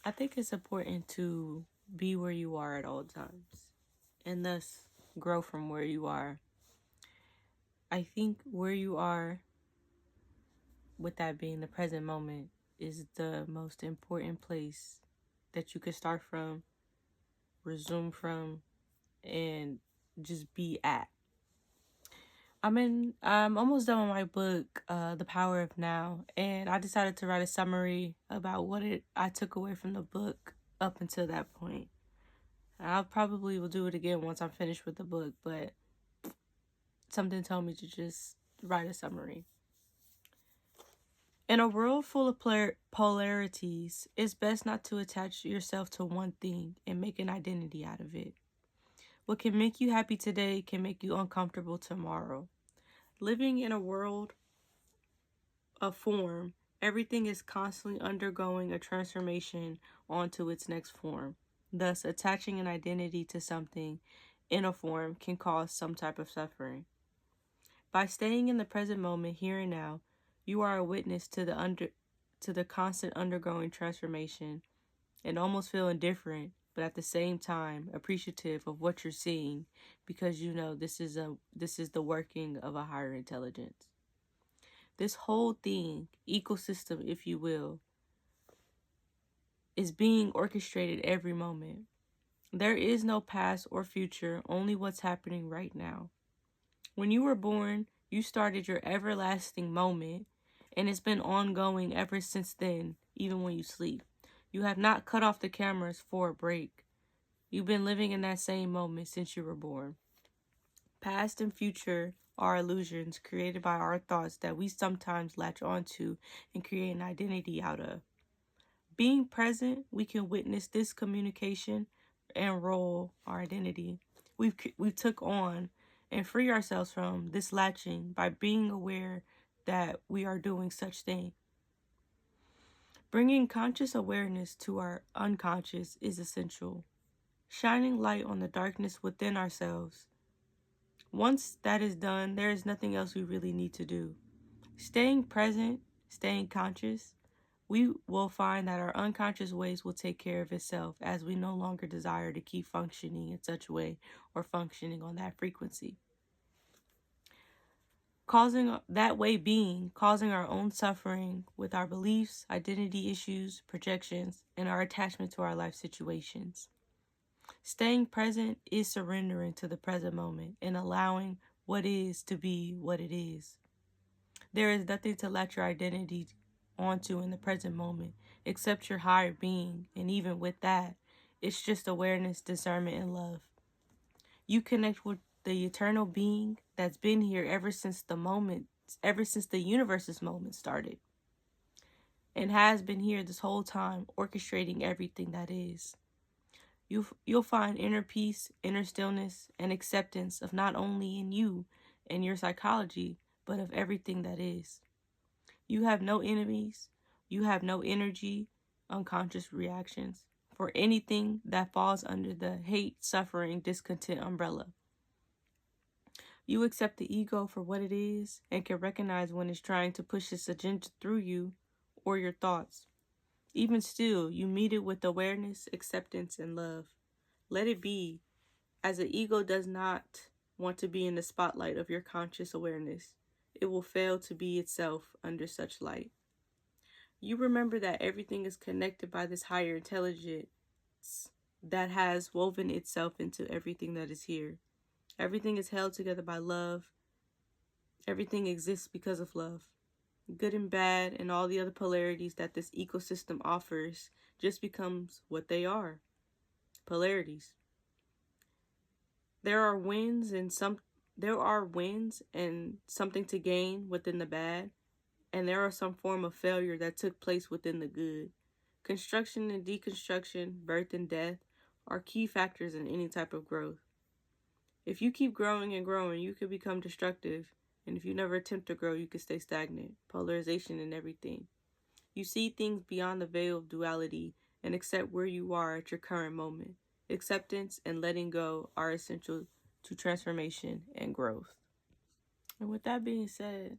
I think it's important to be where you are at all times and thus grow from where you are. I think where you are, with that being the present moment, is the most important place that you could start from, resume from, and just be at. I'm almost done with my book, The Power of Now, and I decided to write a summary about I took away from the book up until that point. I'll probably will do it again once I'm finished with the book, but something told me to just write a summary. In a world full of polarities, it's best not to attach yourself to one thing and make an identity out of it. What can make you happy today can make you uncomfortable tomorrow. Living in a world of form, everything is constantly undergoing a transformation onto its next form. Thus, attaching an identity to something in a form can cause some type of suffering. By staying in the present moment, here and now, you are a witness to the constant undergoing transformation and almost feel indifferent, but at the same time appreciative of what you're seeing because you know this is the working of a higher intelligence. This whole thing, ecosystem if you will, is being orchestrated every moment. There is no past or future, only what's happening right now. When you were born, you started your everlasting moment, and it's been ongoing ever since then, even when you sleep. You have not cut off the cameras for a break. You've been living in that same moment since you were born. Past and future are illusions created by our thoughts that we sometimes latch onto and create an identity out of. Being present, we can witness this communication and roll our identity we've took on and free ourselves from this latching by being aware that we are doing such thing. Bringing conscious awareness to our unconscious is essential, shining light on the darkness within ourselves. Once that is done, there is nothing else we really need to do. Staying present, staying conscious, we will find that our unconscious ways will take care of itself as we no longer desire to keep functioning in such a way or functioning on that frequency. Causing our own suffering with our beliefs, identity issues, projections, and our attachment to our life situations. Staying present is surrendering to the present moment and allowing what is to be what it is. There is nothing to latch your identity onto in the present moment except your higher being, and even with that, it's just awareness, discernment, and love. You connect with the eternal being that's been here ever since the universe's moment started, and has been here this whole time, orchestrating everything that is. You'll find inner peace, inner stillness, and acceptance of not only in you and your psychology, but of everything that is. You have no enemies. You have no energy, unconscious reactions for anything that falls under the hate, suffering, discontent umbrella. You accept the ego for what it is and can recognize when it's trying to push its agenda through you or your thoughts. Even still, you meet it with awareness, acceptance, and love. Let it be, as the ego does not want to be in the spotlight of your conscious awareness. It will fail to be itself under such light. You remember that everything is connected by this higher intelligence that has woven itself into everything that is here. Everything is held together by love. Everything exists because of love. Good and bad and all the other polarities that this ecosystem offers just becomes what they are. Polarities. There are wins and something to gain within the bad, and there are some form of failure that took place within the good. Construction and deconstruction, birth and death are key factors in any type of growth. If you keep growing and growing, you could become destructive, and if you never attempt to grow, you could stay stagnant. Polarization in everything. You see things beyond the veil of duality and accept where you are at your current moment. Acceptance and letting go are essential to transformation and growth. And with that being said,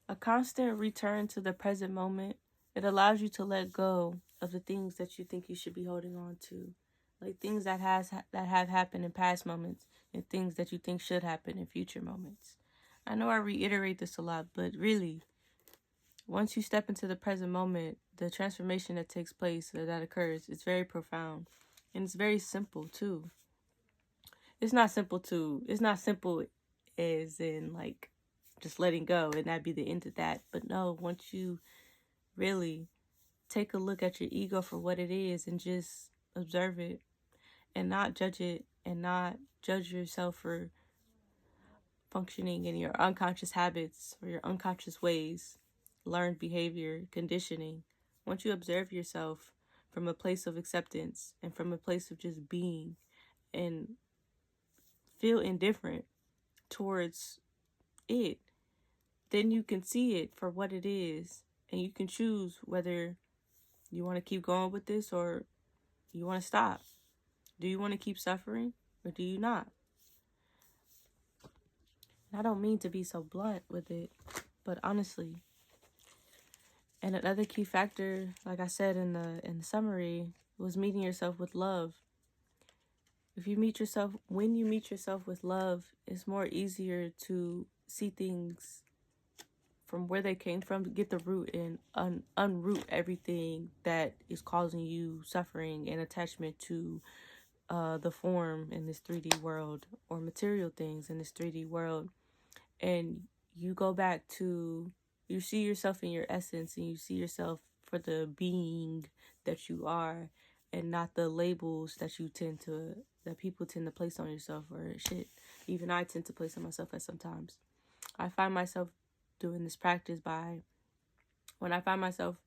a constant return to the present moment, it allows you to let go of the things that you think you should be holding on to, like things that have happened in past moments and things that you think should happen in future moments. I know I reiterate this a lot, but really, once you step into the present moment, the transformation that takes place, that occurs, is very profound. And it's very simple, too. It's not simple as in, like, just letting go and that be the end of that. But no, once you really take a look at your ego for what it is and just observe it and not judge it and not judge yourself for functioning in your unconscious habits or your unconscious ways, learned behavior, conditioning. Once you observe yourself from a place of acceptance and from a place of just being and feel indifferent towards it, then you can see it for what it is and you can choose whether you want to keep going with this or you want to stop. Do you want to keep suffering or do you not? I don't mean to be so blunt with it, but honestly. And another key factor, like I said in the summary, was meeting yourself with love. When you meet yourself with love, it's more easier to see things from where they came from, to get the root and unroot everything that is causing you suffering and attachment to the form in this 3D world or material things in this 3D world. And you go back to, you see yourself in your essence and you see yourself for the being that you are and not the labels that people tend to place on yourself or shit. Even I tend to place on myself at sometimes. I find myself doing this practice by when I find myself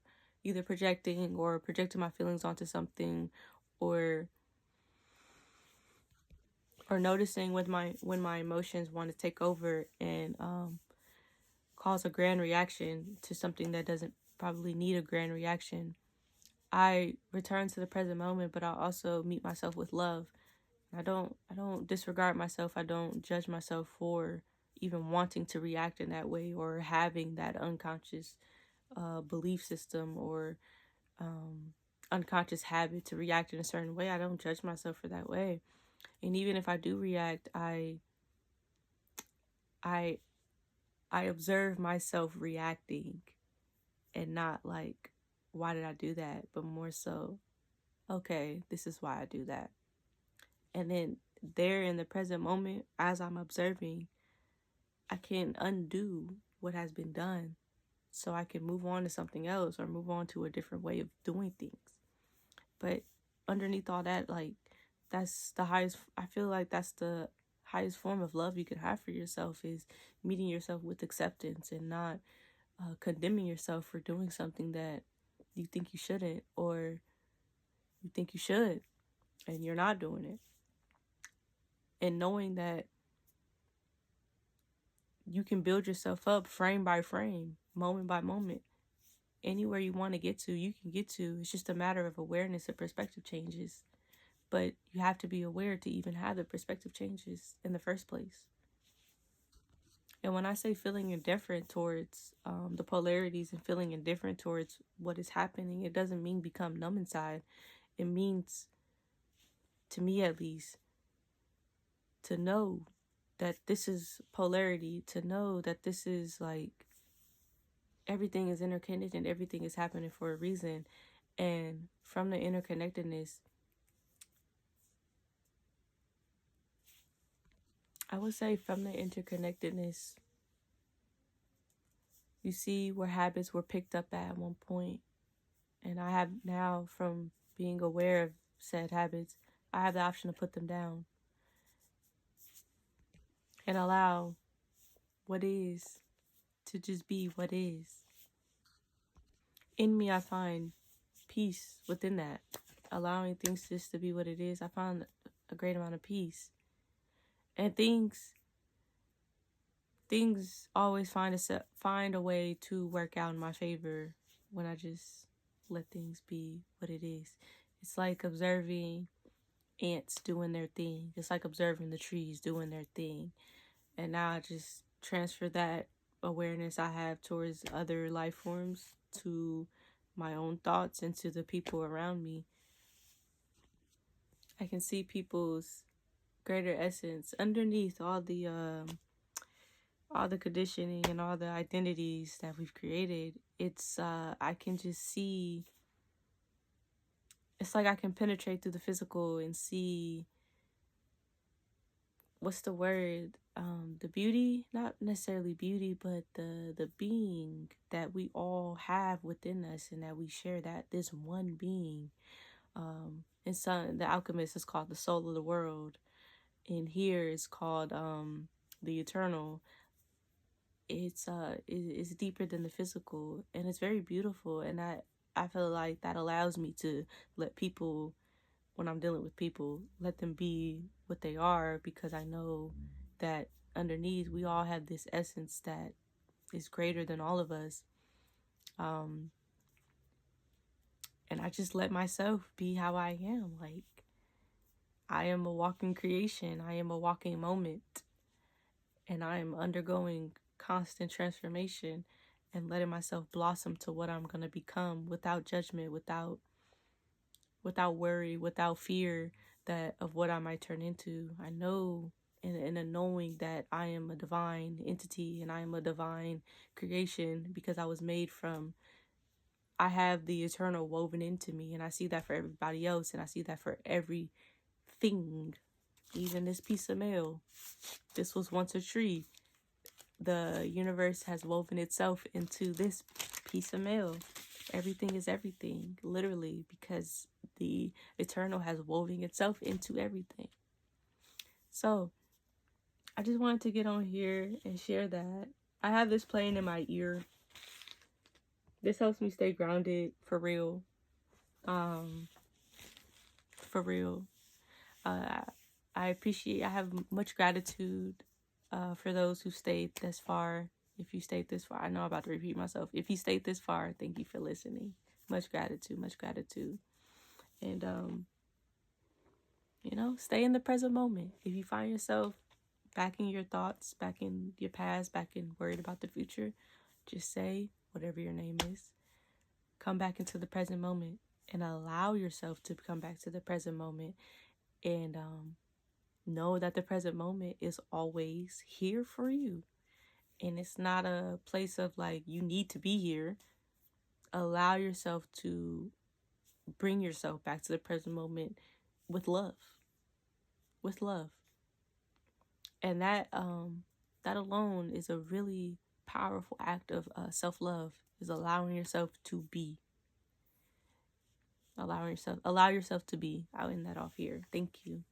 either projecting my feelings onto something or noticing when my emotions want to take over and cause a grand reaction to something that doesn't probably need a grand reaction. I return to the present moment, but I also meet myself with love. I don't disregard myself. I don't judge myself for even wanting to react in that way or having that unconscious belief system or unconscious habit to react in a certain way. I don't judge myself for that way. And even if I do react, I observe myself reacting and not like, why did I do that? But more so, okay, this is why I do that. And then there in the present moment, as I'm observing, I can undo what has been done so I can move on to something else or move on to a different way of doing things. But underneath all that, like, that's the highest, I feel like that's the highest form of love you can have for yourself, is meeting yourself with acceptance and not condemning yourself for doing something that you think you shouldn't or you think you should and you're not doing it. And knowing that you can build yourself up frame by frame, moment by moment. Anywhere you want to get to, you can get to. It's just a matter of awareness and perspective changes. But you have to be aware to even have the perspective changes in the first place. And when I say feeling indifferent towards the polarities and feeling indifferent towards what is happening, it doesn't mean become numb inside. It means, to me at least, to know that this is polarity, to know that this is like everything is interconnected and everything is happening for a reason. And from the interconnectedness, I would say from the interconnectedness, you see where habits were picked up at one point. And I have now, from being aware of said habits, I have the option to put them down and allow what is to just be what is. In me, I find peace within that. Allowing things just to be what it is, I found a great amount of peace. And things always find a way to work out in my favor when I just let things be what it is. It's like observing ants doing their thing. It's like observing the trees doing their thing. And now I just transfer that awareness I have towards other life forms to my own thoughts into the people around me. I can see people's greater essence underneath all the conditioning and all the identities that we've created. It's I can just see, it's like I can penetrate through the physical and see, what's the word, the beauty, not necessarily beauty, but the being that we all have within us, and that we share, that this one being. And some, the alchemist is called the soul of the world, and here it's called the eternal. It's deeper than the physical, and it's very beautiful. And I feel like that allows me to let people, when I'm dealing with people, let them be what they are, because I know that underneath we all have this essence that is greater than all of us. And I just let myself be how I am. Like, I am a walking creation. I am a walking moment. And I am undergoing constant transformation and letting myself blossom to what I'm going to become, without judgment, without worry, without fear that of what I might turn into. I know, in a knowing, that I am a divine entity and I am a divine creation, because I was made from, I have the eternal woven into me, and I see that for everybody else, and I see that for everything. Even this piece of mail, this was once a tree. The universe has woven itself into this piece of mail. Everything is everything, literally, because the eternal has woven itself into everything. So I just wanted to get on here and share that. I have this playing in my ear. This helps me stay grounded, for real. For real. I have much gratitude for those who stayed this far. If you stayed this far, I know I'm about to repeat myself. If you stayed this far, thank you for listening. Much gratitude, much gratitude. And, stay in the present moment. If you find yourself back in your thoughts, back in your past, back in worried about the future, just say whatever your name is. Come back into the present moment and allow yourself to come back to the present moment, and know that the present moment is always here for you. And it's not a place of like, you need to be here. Allow yourself to bring yourself back to the present moment with love. With love. And that alone is a really powerful act of self-love, is allowing yourself to be. Allow yourself to be. I'll end that off here. Thank you.